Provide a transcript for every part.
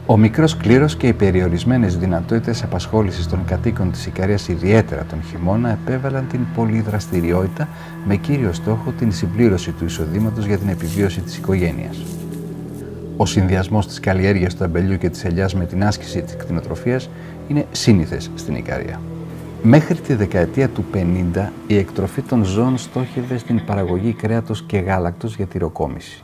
Ο μικρός κλήρος και οι περιορισμένες δυνατότητες απασχόλησης των κατοίκων της Ικαρίας, ιδιαίτερα τον χειμώνα, επέβαλαν την πολυδραστηριότητα με κύριο στόχο την συμπλήρωση του εισοδήματος για την επιβίωση της οικογένειας. Ο συνδυασμός της καλλιέργειας του αμπελιού και της ελιάς με την άσκηση της κτηνοτροφίας είναι σύνηθες στην Ικαρία. Μέχρι τη δεκαετία του 50 η εκτροφή των ζώων στόχευε στην παραγωγή κρέατος και γάλακτος για τυροκόμηση.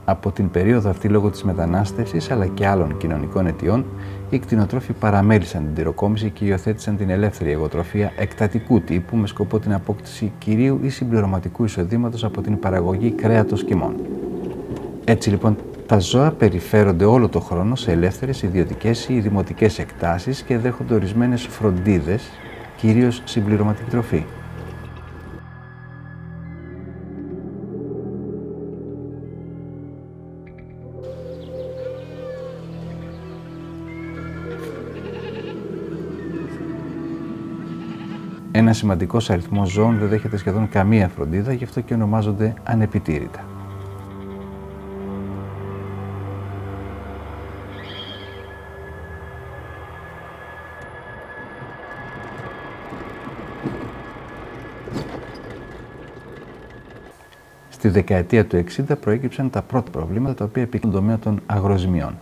Από την περίοδο αυτή, λόγω της μετανάστευσης αλλά και άλλων κοινωνικών αιτιών, οι κτηνοτρόφοι παραμέλησαν την τυροκόμηση και υιοθέτησαν την ελεύθερη αιγοτροφία εκτατικού τύπου με σκοπό την απόκτηση κυρίου ή συμπληρωματικού εισοδήματος από την παραγωγή κρέατος κιμών. Έτσι λοιπόν, τα ζώα περιφέρονται όλο το χρόνο σε ελεύθερες ιδιωτικές ή δημοτικές εκτάσεις και δέχονται ορισμένες φροντίδες, κυρίως συμπληρωματική τροφή. Ένα σημαντικός αριθμός ζώων δεν δέχεται σχεδόν καμία φροντίδα, γι' αυτό και ονομάζονται ανεπιτήρητα. Στη δεκαετία του 60 προέκυψαν τα πρώτα προβλήματα τα οποία επικρατούν στον τομέα των αγροζημιών.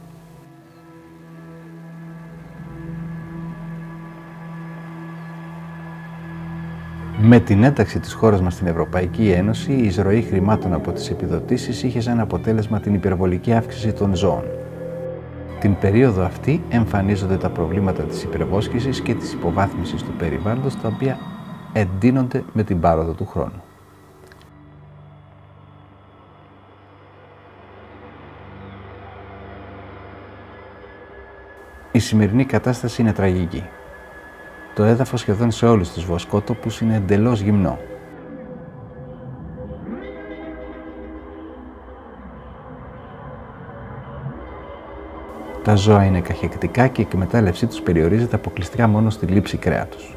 Με την ένταξη της χώρας μας στην Ευρωπαϊκή Ένωση, η εισρωή χρημάτων από τις επιδοτήσεις είχε σαν αποτέλεσμα την υπερβολική αύξηση των ζώων. Την περίοδο αυτή εμφανίζονται τα προβλήματα της υπερβόσχησης και της υποβάθμισης του περιβάλλοντος, τα οποία εντείνονται με την πάροδο του χρόνου. Η σημερινή κατάσταση είναι τραγική. Το έδαφος σχεδόν σε όλους τους βοσκότοπους είναι εντελώς γυμνό. Τα ζώα είναι καχεκτικά και η εκμετάλλευσή τους περιορίζεται αποκλειστικά μόνο στη λήψη κρέατος.